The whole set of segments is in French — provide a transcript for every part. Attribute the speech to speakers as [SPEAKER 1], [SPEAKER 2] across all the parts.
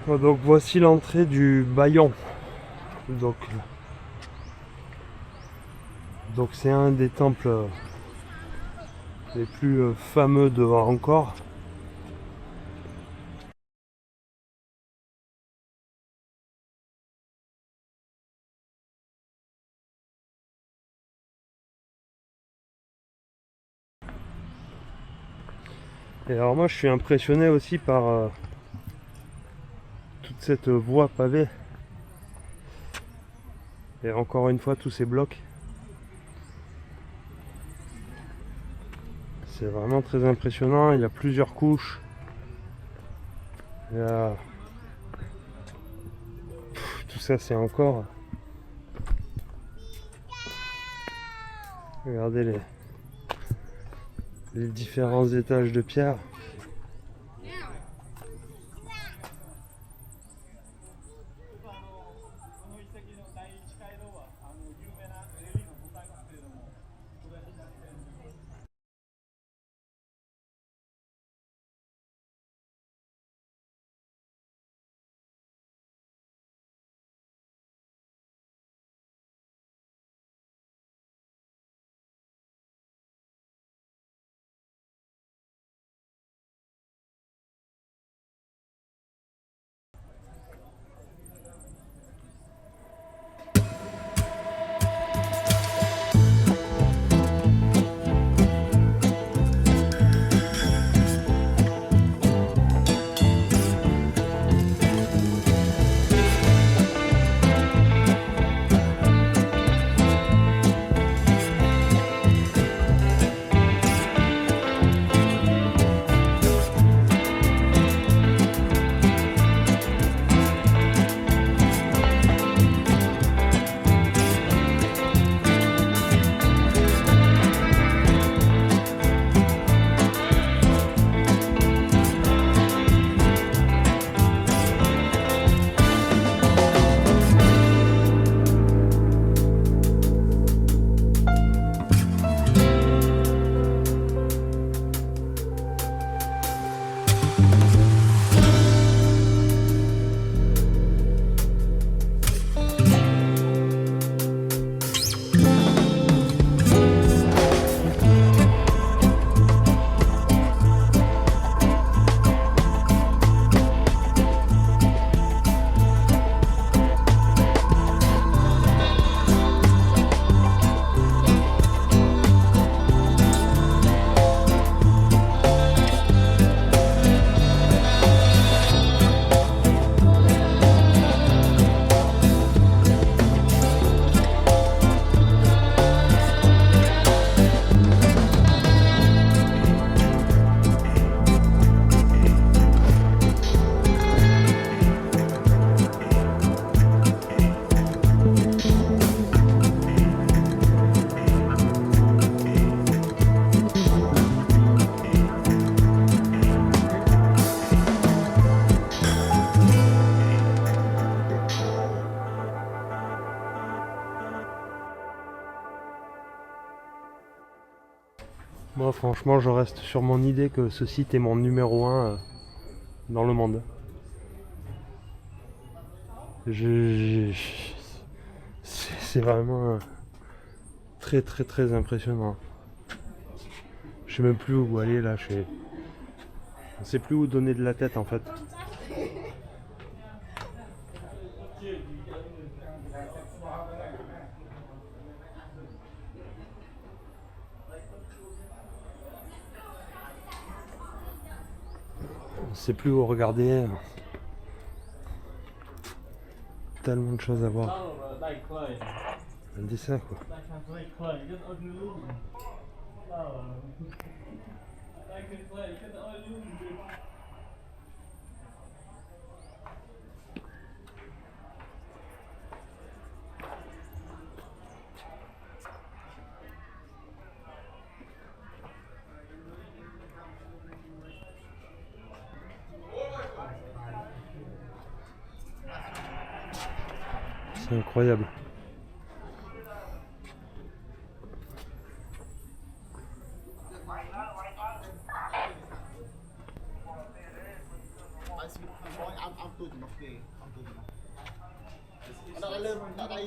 [SPEAKER 1] Donc voici l'entrée du Bayon. Donc c'est un des temples les plus fameux de Angkor. Et alors moi je suis impressionné aussi par toute cette voie pavée. Et encore une fois tous ces blocs. C'est vraiment très impressionnant, il y a plusieurs couches. Il y a... tout ça c'est encore... Regardez les différents étages de pierre. Moi franchement je reste sur mon idée que ce site est mon numéro 1 dans le monde. C'est vraiment très très très impressionnant. Je sais même plus où aller là, on sait plus où donner de la tête en fait. On sait plus où regarder. Tellement de choses à voir. Un dessin quoi. C'est incroyable. Malade.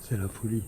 [SPEAKER 1] C'est la folie.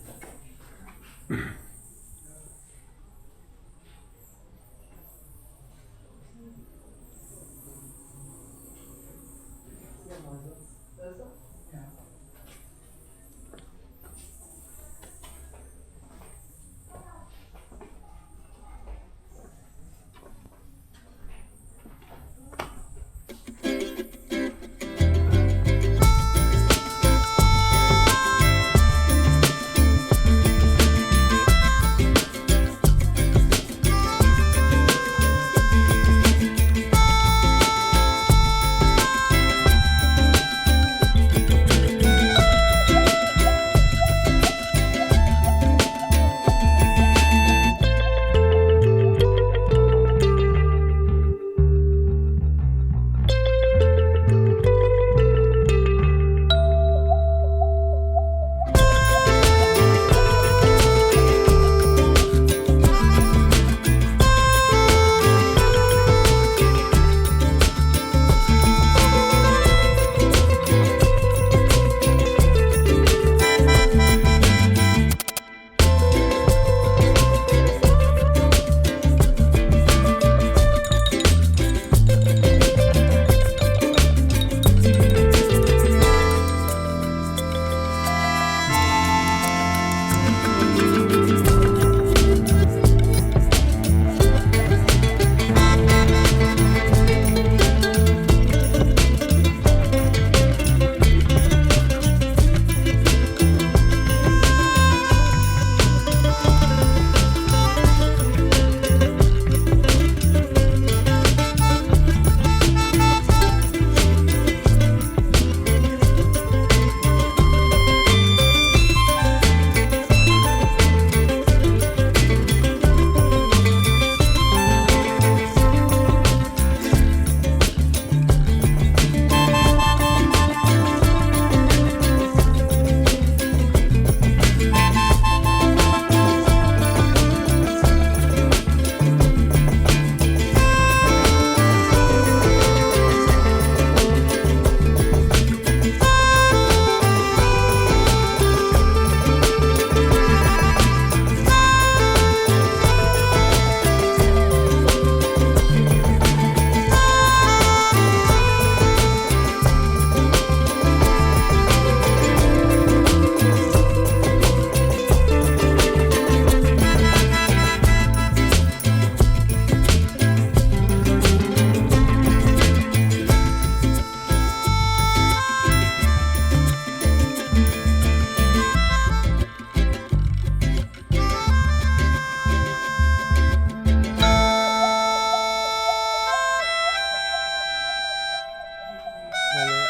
[SPEAKER 1] Hello.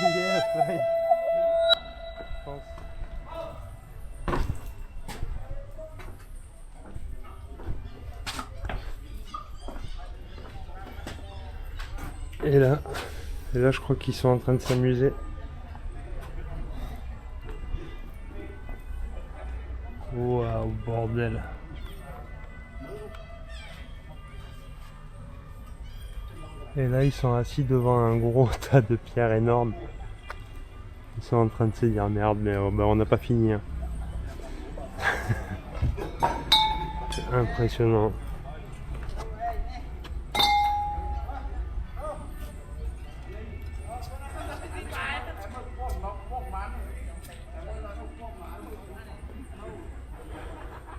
[SPEAKER 1] Yes, fine. Je pense. Et là, je crois qu'ils sont en train de s'amuser. Waouh, bordel. Et là, ils sont assis devant un gros tas de pierres énormes. Ils sont en train de se dire merde, mais on n'a pas fini. Hein. C'est impressionnant.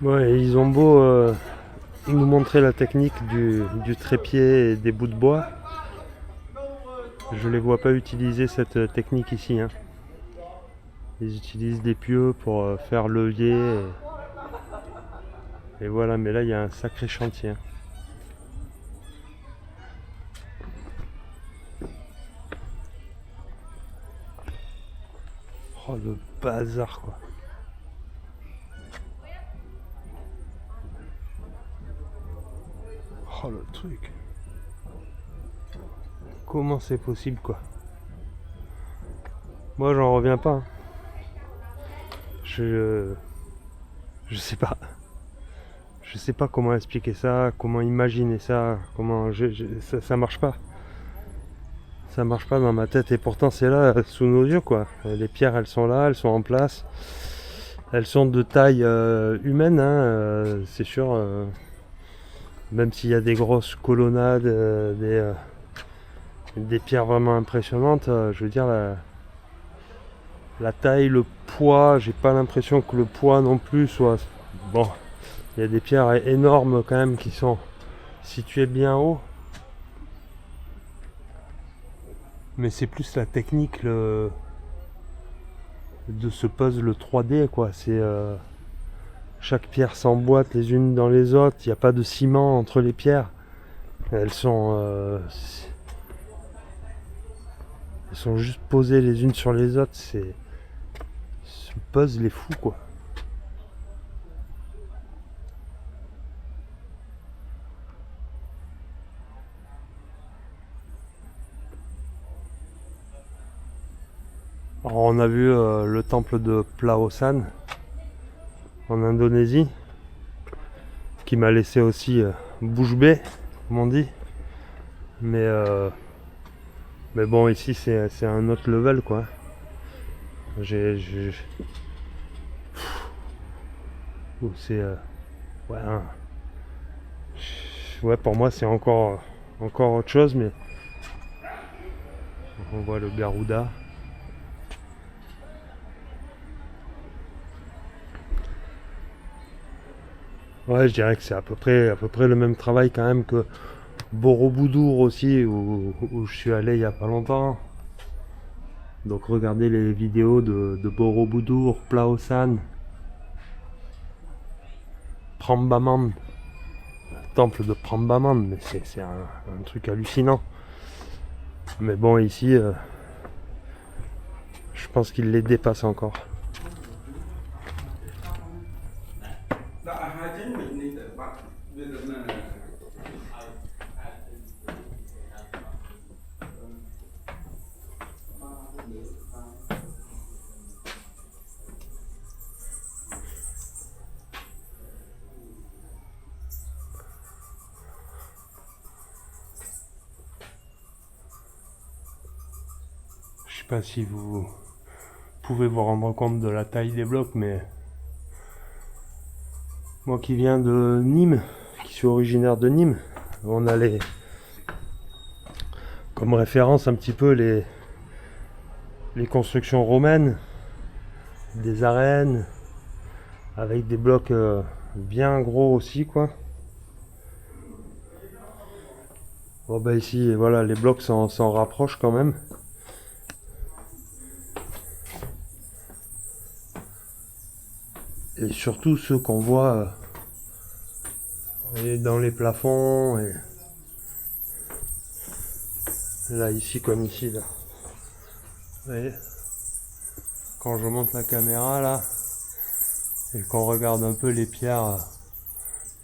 [SPEAKER 1] Ouais, ils ont beau nous montrer la technique du trépied et des bouts de bois. Je les vois pas utiliser cette technique ici. Hein. Ils utilisent des pieux pour faire levier. Et voilà, mais là il y a un sacré chantier. Oh le bazar quoi. Oh le truc. Comment c'est possible quoi? Moi j'en reviens pas. Hein. Je sais pas. Je sais pas comment expliquer ça, comment imaginer ça, ça marche pas. Ça marche pas dans ma tête et pourtant c'est là sous nos yeux quoi. Les pierres elles sont là, elles sont en place. Elles sont de taille humaine, hein, c'est sûr. Même s'il y a des grosses colonnades, des pierres vraiment impressionnantes, je veux dire la taille, le poids, j'ai pas l'impression que le poids non plus soit. Bon, il y a des pierres énormes quand même qui sont situées bien haut. Mais c'est plus la technique de ce puzzle 3D quoi. C'est chaque pierre s'emboîte les unes dans les autres. Il n'y a pas de ciment entre les pierres. Elles sont juste posées les unes sur les autres. Ce puzzle est fou quoi. Alors, on a vu le temple de Plaosan en Indonésie qui m'a laissé aussi bouche bée comme on dit, mais bon ici c'est un autre level quoi. C'est ouais pour moi c'est encore autre chose, mais on voit le Garuda. Ouais, je dirais que c'est à peu près le même travail quand même que Borobudur aussi, où je suis allé il y a pas longtemps. Donc regardez les vidéos de Borobudur, Plaosan, Prambaman, temple de Prambaman, mais c'est un truc hallucinant. Mais bon ici, je pense qu'il les dépasse encore. Je sais pas si vous pouvez vous rendre compte de la taille des blocs, mais moi qui viens de Nîmes, qui suis originaire de Nîmes, on a comme référence un petit peu les constructions romaines, des arènes, avec des blocs bien gros aussi quoi. Bon bah ici voilà, les blocs s'en rapprochent quand même. Et surtout ceux qu'on voit dans les plafonds et Là, ici comme ici, là. Vous voyez, quand je monte la caméra, là, et qu'on regarde un peu les pierres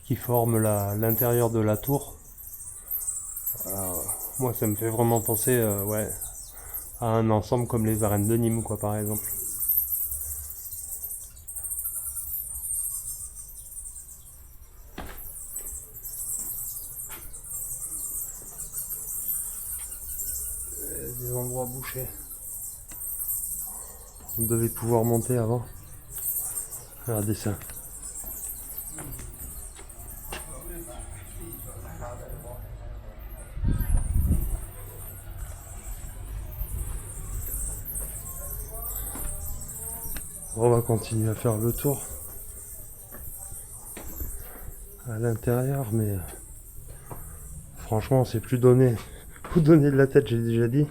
[SPEAKER 1] qui forment l'intérieur de la tour, voilà, moi, ça me fait vraiment penser, ouais, à un ensemble comme les arènes de Nîmes, quoi, par exemple. Des endroits bouchés. On devait pouvoir monter avant. Regardez ça. On va continuer à faire le tour à l'intérieur, mais franchement, c'est plus donné. Vous donner de la tête, j'ai déjà dit.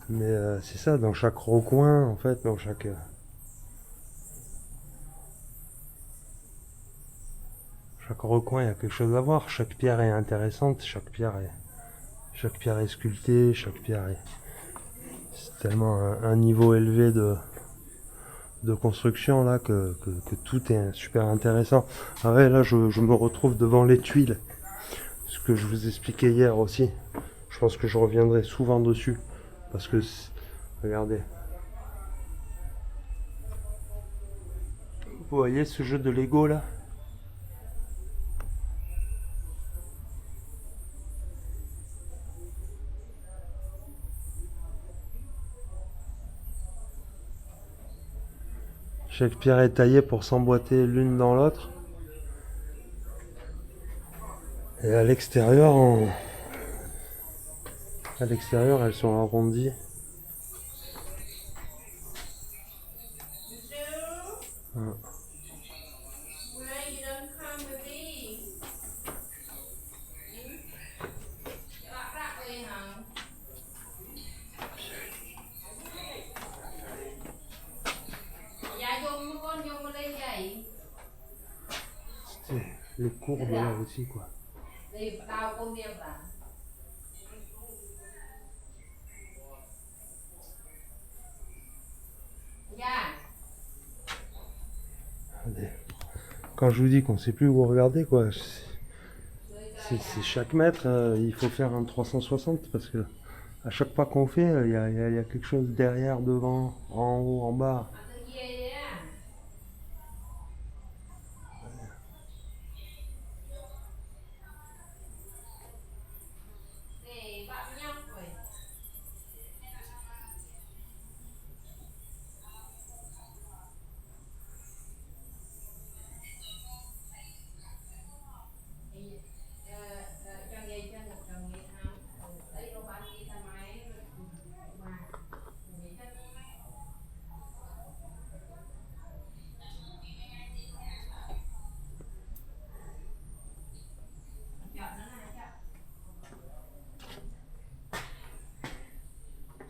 [SPEAKER 1] Mais c'est ça, dans chaque recoin, en fait, dans chaque recoin, il y a quelque chose à voir. Chaque pierre est intéressante, chaque pierre est sculptée, chaque pierre est... C'est tellement un niveau élevé de construction là que tout est super intéressant. Ah ouais, là je me retrouve devant les tuiles. Ce que je vous expliquais hier aussi. Je pense que je reviendrai souvent dessus. Parce que, regardez. Vous voyez ce jeu de Lego là? Chaque pierre est taillée pour s'emboîter l'une dans l'autre. Et à l'extérieur, elles sont arrondies. Voilà. Les courbes là aussi quoi. Regardez. Quand je vous dis qu'on sait plus où regarder quoi, c'est chaque mètre, il faut faire un 360 parce que à chaque pas qu'on fait, il y a quelque chose derrière, devant, en haut, en bas.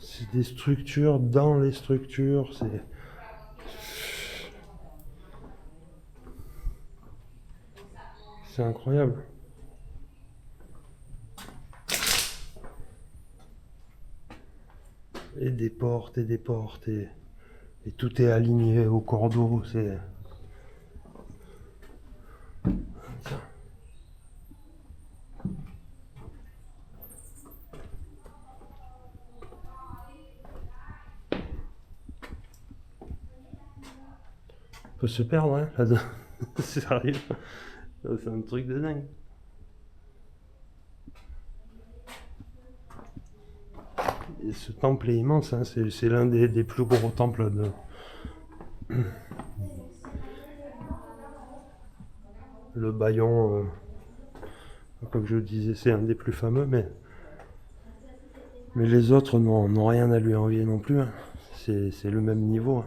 [SPEAKER 1] C'est des structures dans les structures, c'est incroyable. Et des portes et des portes et tout est aligné au cordeau, c'est... On peut se perdre, hein, là-dedans. C'est sérieux. C'est un truc de dingue. Et ce temple est immense, hein, c'est l'un des plus gros temples de... Le Bayon, comme je le disais, c'est un des plus fameux, mais les autres n'ont rien à lui envier non plus, hein. C'est le même niveau, hein.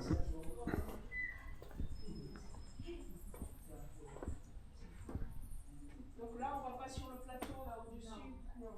[SPEAKER 2] Donc là, on va pas sur le plateau là au-dessus. Non.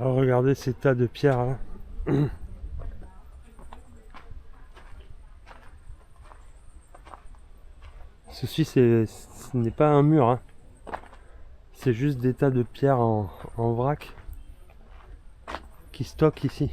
[SPEAKER 1] Alors, regardez ces tas de pierres là. Ceci ce n'est pas un mur, hein. C'est juste des tas de pierres en vrac qui stockent ici.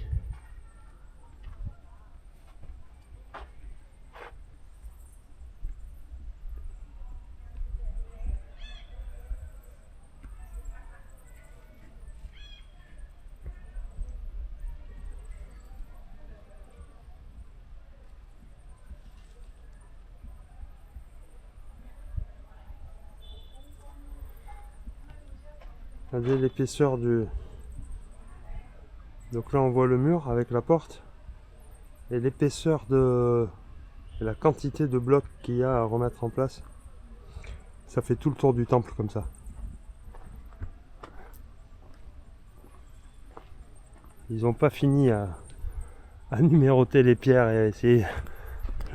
[SPEAKER 1] Regardez l'épaisseur du... Donc là on voit le mur avec la porte. Et l'épaisseur de... et la quantité de blocs qu'il y a à remettre en place. Ça fait tout le tour du temple comme ça. Ils n'ont pas fini à numéroter les pierres et à essayer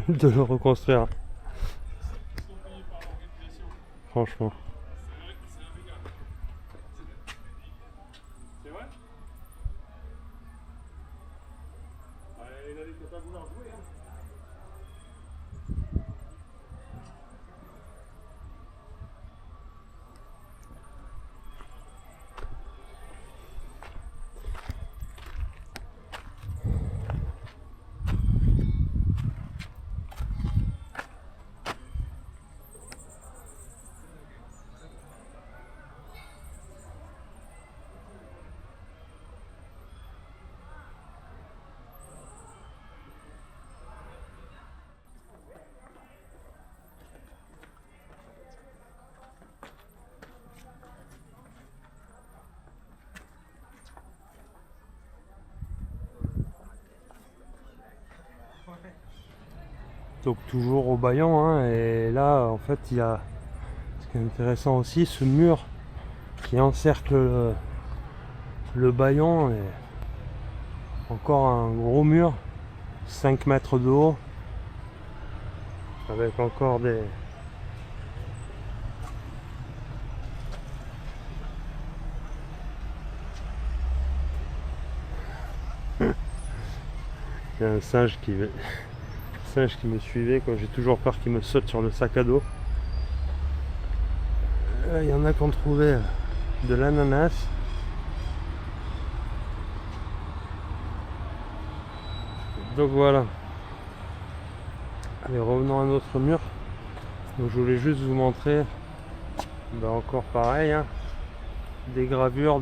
[SPEAKER 1] de le reconstruire. Franchement.
[SPEAKER 3] C'est vrai? Il a dit que t'as pas voulu en jouer, hein.
[SPEAKER 1] Donc toujours au Bayon, hein, et là en fait il y a ce qui est intéressant aussi, ce mur qui encercle le Bayon, et encore un gros mur, 5 mètres de haut, avec encore des... Il y a un singe qui me suivait, quoi. J'ai toujours peur qu'il me saute sur le sac à dos. Il y en a qui ont trouvé de l'ananas. Donc voilà. Allez, revenons à notre mur. Donc je voulais juste vous montrer, ben encore pareil, hein, des gravures.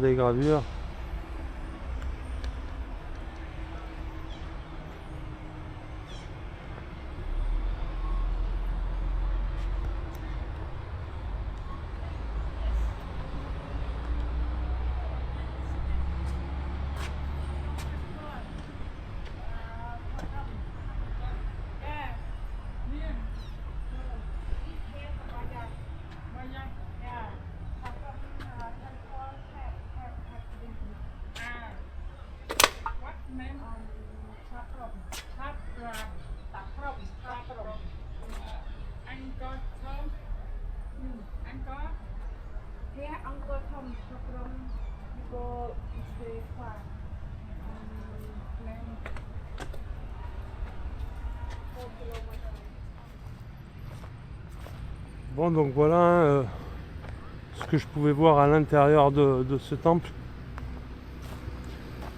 [SPEAKER 1] Bon, donc voilà, hein, ce que je pouvais voir à l'intérieur de ce temple.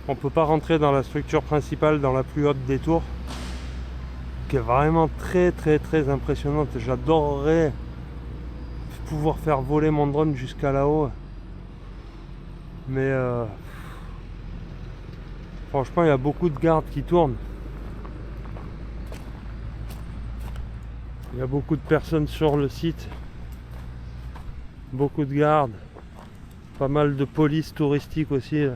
[SPEAKER 1] On peut pas rentrer dans la structure principale, dans la plus haute des tours, qui est vraiment très impressionnante. J'adorerais pouvoir faire voler mon drone jusqu'à là-haut, mais franchement il y a beaucoup de gardes qui tournent, il y a beaucoup de personnes sur le site, beaucoup de gardes, pas mal de police touristique aussi,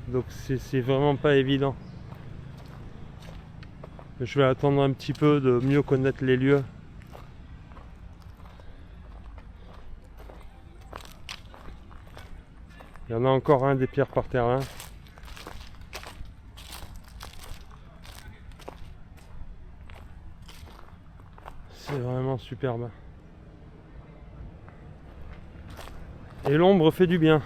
[SPEAKER 1] donc c'est vraiment pas évident. Je vais attendre un petit peu de mieux connaître les lieux Il y en a encore un des pierres par terre là. C'est vraiment superbe. Et l'ombre fait du bien.